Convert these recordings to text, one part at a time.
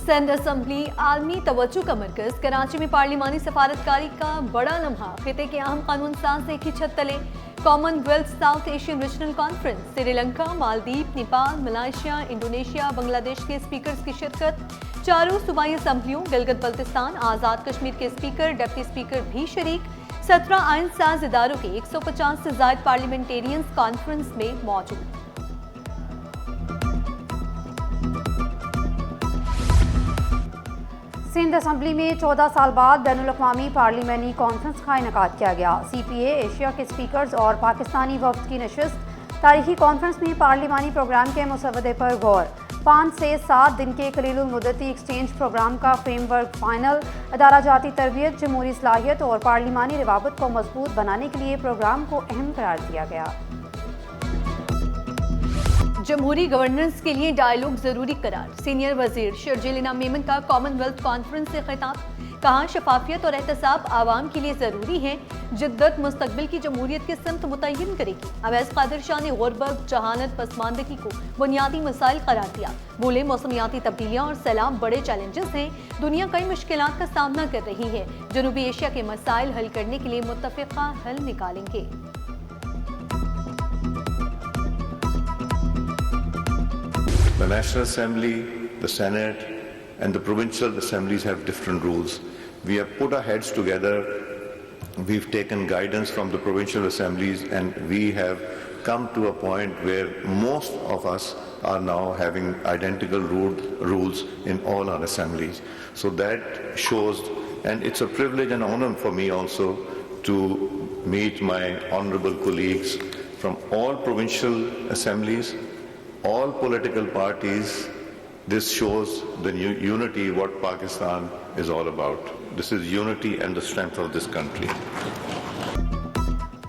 Sindh assembly आलमी तवज्जो का मरकज कराची में पार्लिमानी सफारतकारी का बड़ा लम्हा। खिते के अहम कानून साज एक ही छत तले Commonwealth south Asian regional conference. Sri Lanka, Maldives, Nepal, Malaysia, Indonesia, Bangladesh के स्पीकर्स की शिरकत। चारों सूबाई असम्बलियों, गिलगित बल्तिस्तान, आज़ाद कश्मीर के स्पीकर, डिप्टी स्पीकर भी शरीक। 17 आइन साज इदारों के 150 से ज्यादा पार्लियामेंटेरियंस कॉन्फ्रेंस में मौजूद। सिंध असम्बली में 14 साल बाद बैनुल-अक़वामी पार्लिमानी कॉन्फ्रेंस का इनेकाद किया गया। CPA, एशिया के स्पीकर्स और पाकिस्तानी वफ्द की नशिस्त। तारीखी कॉन्फ्रेंस में पार्लिमानी प्रोग्राम के मसवदे पर गौर। 5 से 7 दिन के कलीलुल मुद्दती एक्सचेंज प्रोग्राम का फ्रेमवर्क फाइनल। अदारा जाती तरबियत, जमहूरी सलाहियत और पार्लिमानी रवाबत को मजबूत बनाने के लिए प्रोग्राम को अहम करार दिया गया। जमहूरी गवर्नेंस के लिए डायलॉग जरूरी करार। सीनियर वजीर शर्जील इनाम मेमन का कॉमनवेल्थ कॉन्फ्रेंस से खिताब। कहा, शफाफियत और एहतसाब आवाम के लिए जरूरी है। जिद्दत मुस्तकबिल की जमहूरियत की सिमत मुतय्यन करेगी। अवैस कादिर शाह ने गुरबत, जहानत, पसमानदगी को बुनियादी मसाइल करार दिया। बोले, मौसमियाती तब्दीलियां और सैलाब बड़े चैलेंजेस हैं। दुनिया कई मुश्किलात का सामना कर रही है। जनूबी एशिया के मसाइल हल करने के लिए मुत्तफिका हल निकालेंगे। The National Assembly, the Senate and the provincial assemblies have different rules. We have put our heads together, we've taken guidance from the provincial assemblies, and we have come to a point where most of us are now having identical rules in all our assemblies. So that shows, and it's a privilege and honor for me also to meet my honorable colleagues from all provincial assemblies, all political parties. This shows the unity, what Pakistan is all about. This is unity and the strength of this country.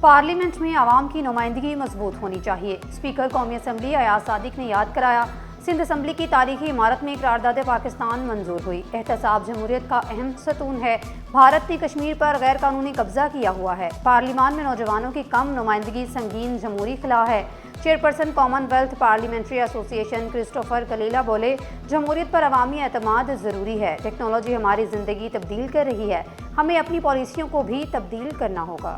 Parliament में आवाम की नुमाइंदगी मजबूत होनी चाहिए। Speaker कौमी assembly Ayaz Sadiq ने याद कराया। सिंध असम्बली की तारीखी इमारत में करारदाद पाकिस्तान मंजूर हुई। एहतसाब जमहूरियत का अहम सतून है। भारत ने कश्मीर पर गैर कानूनी कब्जा किया हुआ है। पार्लियामान में नौजवानों की कम नुमाइंदगी संगीन जमहूरी खिला है। Chairperson Commonwealth parliamentary association Christopher Kalila बोले, जमहूरियत पर अवामी एतमाद ज़रूरी है। टेक्नोलॉजी हमारी ज़िंदगी तब्दील कर रही है, हमें अपनी पॉलिसियों को भी तब्दील करना होगा।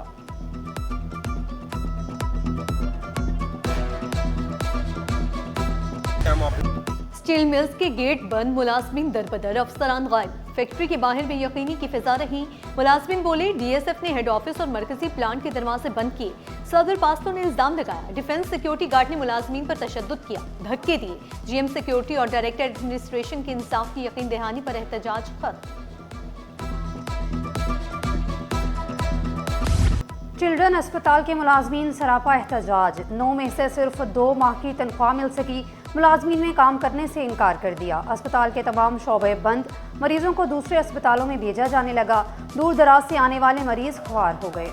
स्टील मिल्स के गेट बंद, मुलाजमीन दरबदर, अफसरान गायब। फैक्ट्री के बाहर भी यकीनी की फिजा रही। मुलाजमीन बोले, DSF ने हेड ऑफिस और मरकजी प्लांट के दरवाजे बंद किए। सदर पास्तो ने इल्जाम लगाया, डिफेंस सिक्योरिटी गार्ड ने मुलाजमीन पर तशद्दुद किया, धक्के दिए। GM सिक्योरिटी और डायरेक्टर एडमिनिस्ट्रेशन के इंसाफ की यकीन दहानी पर एहतजाज खत्म। चिल्ड्रन अस्पताल के मुलाजमीन सरापा एहतजाज। 9 में से सिर्फ 2 माह की तनख्वाह मिल सकी। मुलाजमीन ने काम करने से इनकार कर दिया। अस्पताल के तमाम शोबे बंद। मरीजों को दूसरे अस्पतालों में भेजा जाने लगा। दूर दराज से आने वाले मरीज ख्वार हो गए।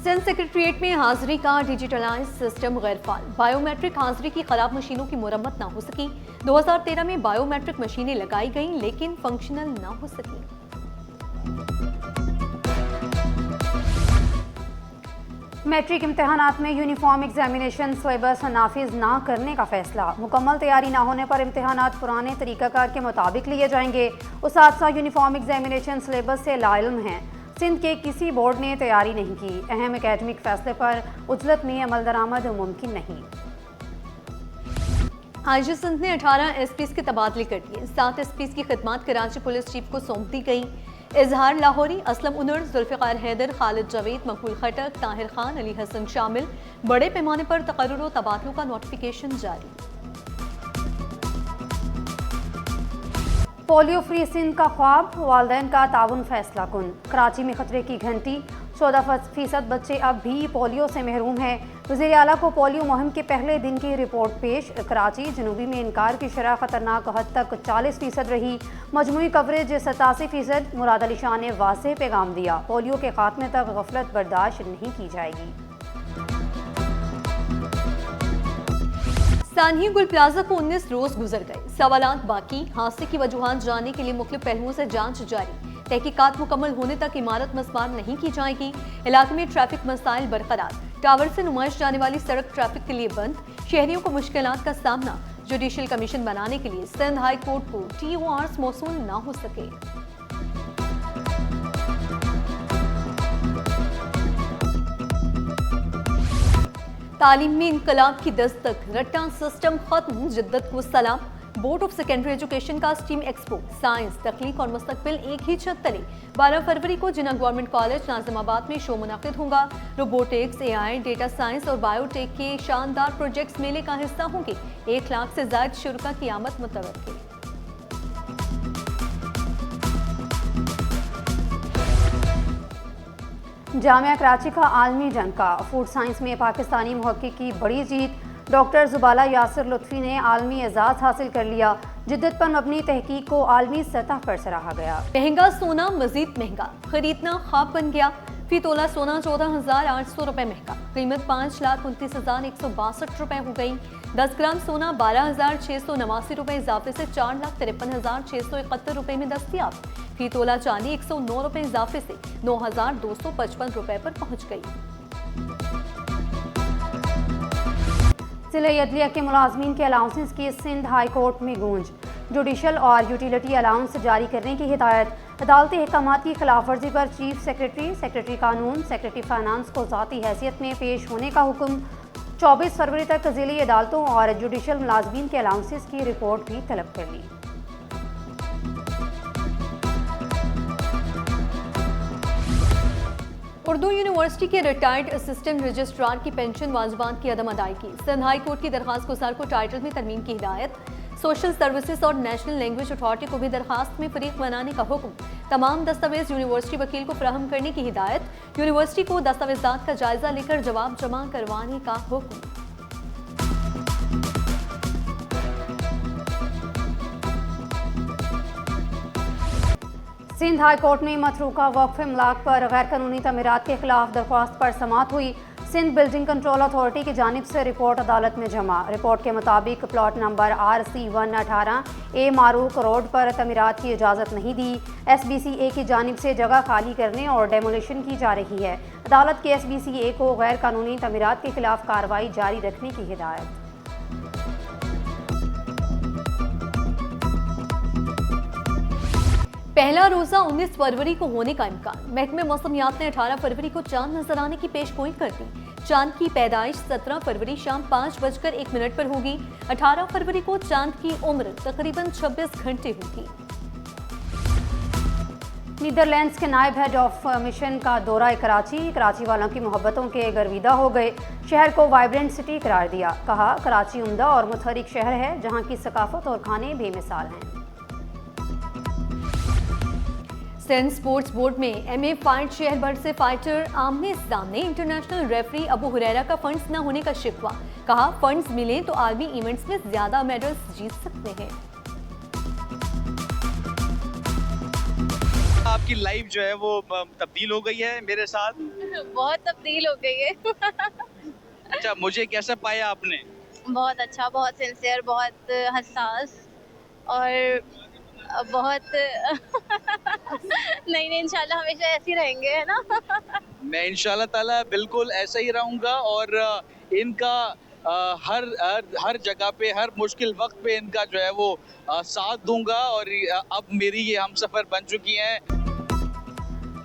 सिंध सेक्रेटरीट में हाजिरी का डिजिटलाइज सिस्टम गैरफाल। बायोमेट्रिक हाजिरी की खराब मशीनों की मुरम्मत न हो सकी। 2013 में बायोमेट्रिक मशीनें लगाई गईं लेकिन फंक्शनल न हो सकी। मैट्रिक इम्तहानात में यूनिफॉर्म एग्जामिनेशन सिलेबस नाफिज ना करने का फैसला। मुकम्मल तैयारी ना होने पर इम्तहानात पुराने तरीकाकार के मुताबिक लिए जाएंगे। उसात्जा यूनिफॉर्म एग्जामिनेशन सिलेबस से लाइल्म हैं। सिंध के किसी बोर्ड ने तैयारी नहीं की। अहम एकेडमिक फैसले पर उजलत में अमल दरामद मुमकिन नहीं। IG सिंध ने 18 SPs के तबादले कर दिए। 7 SPs की खिदमात कराची पुलिस चीफ को सौंप दी गई। इजहार लाहौरी, असलम उनर, जुल्फ़िकार हैदर, खालिद जावेद, मकबूल खटक, ताहिर खान, अली हसन शामिल। बड़े पैमाने पर तकर्रुर और तबादलों का नोटिफिकेशन जारी। पोलियो फ्री सिंध का ख्वाब, वालिदैन का ताउन फैसला कुन। कराची में खतरे की घंटी। 14% बच्चे अब भी पोलियो से महरूम हैं। वज़ीर आला को पोलियो मुहिम के पहले दिन की रिपोर्ट पेश। कराची जनूबी में इनकार की शरह खतरनाक हद तक 40% रही। मजमूई कवरेज 87%। मुराद अली शाह ने वाज़ेह पैगाम दिया, पोलियो के खात्मे तक गफलत बर्दाश्त नहीं की जाएगी। सानही गुल प्लाजा को 19 रोज गुजर गए। सवालात बाकी। हादसे की वजूहात जानने के लिए मुख्तलिफ पहलुओं से जांच जारी। तहकीकात मुकम्मल होने तक इमारत मस्मार नहीं की जाएगी। इलाके में ट्रैफिक मसाइल बरकरार, टावर से नुमाइश जाने वाली सड़क ट्रैफिक के लिए बंद, शहरियों को मुश्किलात का सामना। जुडिशल कमीशन बनाने के लिए सिंध हाई कोर्ट को TORs मौसूल न हो सके। तालीम में इनकलाब की दस्तक, रट्टा सिस्टम खत्म, जिद्दत को सलाम। बोर्ड ऑफ सेकेंडरी एजुकेशन का स्टीम एक्सपो, साइंस, तकनीक और मुस्तकबिल एक ही छत तले। 12 फरवरी को जिन्ना गवर्नमेंट कॉलेज नाजिमाबाद में शो मुनाकिद होगा। रोबोटिक्स, AI, डेटा साइंस और बायोटेक के शानदार प्रोजेक्ट्स मेले का हिस्सा होंगे। 1 लाख से ज्यादा शुरा की आमद मुतवक्किल। जामिया कराची का आलमी जंग का, फूड साइंस में पाकिस्तानी मुहक्किक की बड़ी जीत। डॉक्टर जुबाला यासिर लुत्फी ने आलमी एजाज हासिल कर लिया। जिद्दत पर मबनी तहकीक को आलमी सतह पर सराहा गया। महंगा सोना मजीद महंगा, खरीदना ख्वाब बन गया। फी तोला सोना 14,800 रुपए महंगा, कीमत 5,29,162 रुपए हो गई। 10 ग्राम सोना 12,689 रुपए इजाफे से 4,53,671 रुपए में दस्तियाब। फी तोला चांदी 109 रुपए इजाफे से 9,255 रुपए पर पहुंच गई। जिले अदलिया के मुलाजमीन के अलाउंसेस की सिंध हाई कोर्ट में गूंज। जुडिशल और यूटिलिटी अलाउंस जारी करने की हिदायत। अदालती अहकामात की खिलाफ वर्जी पर चीफ सेक्रेटरी, सेक्रेटरी कानून, सेक्रेटरी फाइनेंस को ज़ाती हैसियत में पेश होने का हुक्म। 24 फरवरी तक जिली अदालतों और जुडिशल मुलाजमीन के अलाउंसेस की रिपोर्ट भी तलब कर ली। उर्दू यूनिवर्सिटी के रिटायर्ड असिस्टेंट रजिस्ट्रार की पेंशन वाजबान की अदम अदायगी। सिंध हाई कोर्ट की दरखास्त गुजार को टाइटल में तरमीम की हिदायत। सोशल सर्विसेज और नेशनल लैंग्वेज अथॉरिटी को भी दरखास्त में फरीक बनाने का हुक्म। तमाम दस्तावेज यूनिवर्सिटी वकील को फराहम करने की हिदायत। यूनिवर्सिटी को दस्तावेजात का जायजा लेकर जवाब जमा करवाने का हुक्म। सिंध हाई कोर्ट में मतरूका वक्फ इमलाक पर गैर कानूनी तमीरात के खिलाफ दरख्वास्त पर समाअत हुई। सिंध बिल्डिंग कंट्रोल अथॉरिटी की जानिब से रिपोर्ट अदालत में जमा। रिपोर्ट के मुताबिक plot number RC118A Mahrukh road पर तमीरात की इजाज़त नहीं दी। SBCA की जानिब से जगह खाली करने और डेमोलिशन की जा रही है। अदालत के SBCA को गैर कानूनी तमीरात के खिलाफ कार्रवाई जारी रखने की हिदायत। पहला रोजा 19 फरवरी को होने का इम्कान। महकमे मौसमियात ने 18 फरवरी को चांद नजर आने की पेशगोई कर दी। चांद की पैदाइश 17 फरवरी शाम 5:01 पर होगी। 18 फरवरी को चांद की उम्र तकरीबन 26 घंटे होगी। नीदरलैंड्स के नायब हेड ऑफ मिशन का दौरा कराची वालों की मोहब्बतों के गर्विदा हो गए। शहर को वाइब्रेंट सिटी करार दिया। कहा, कराची उम्दा और मुतहरिक शहर है जहां की सकाफत और खाने बेमिसाल हैं। सिंध स्पोर्ट्स बोर्ड में MA फाइट शहर भर से फाइटर आमने सामने। इंटरनेशनल रेफरी अबू हुरैरा का फंड्स न होने का शिकवा। कहा, फंड्स मिले तो आर्मी इवेंट्स में ज्यादा मेडल्स जीत सकते हैं। आपकी लाइफ जो है वो तब्दील हो गई है मेरे साथ। बहुत तब्दील हो गई है। अच्छा, मुझे कैसे पाया आपने? बहुत अच्छा, बहुत सिंसियर, बहुत हसास और बहुत नहीं इंशाल्लाह हमेशा ऐसे ही रहेंगे, है ना। मैं इंशाल्लाह ताला बिल्कुल ऐसा ही रहूँगा और इनका हर जगह पे, हर मुश्किल वक्त पे इनका जो है वो साथ दूंगा। और अब मेरी ये हमसफर बन चुकी हैं।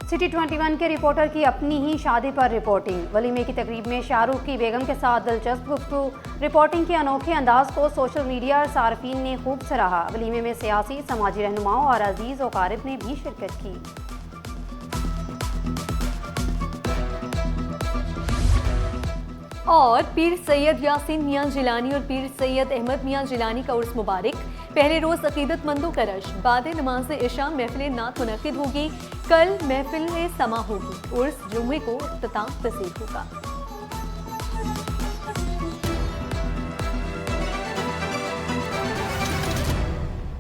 सिटी 21 के रिपोर्टर की अपनी ही शादी पर रिपोर्टिंग। वलीमे की तकरीब में शाहरुख की बेगम के साथ दिलचस्प गुफ्तगू। रिपोर्टिंग के अनोखे अंदाज को सोशल मीडिया और सार्फिन ने खूब सराहा। वलीमे में सियासी, समाजी रहनुमाओं और अजीज़ व क़ारिब ने भी शिरकत की। और पीर सैयद यासीन मियां जिलानी और पीर सैयद अहमद मियां जिलानी का उर्स मुबारक। पहले रोज अकीदतमंदों का रश, बाद नमाज इशा महफिल नात मुनक़िद होगी। कल महफिल समा होगी। उर्स जुम्मे को इख्तिताम पसीर होगा।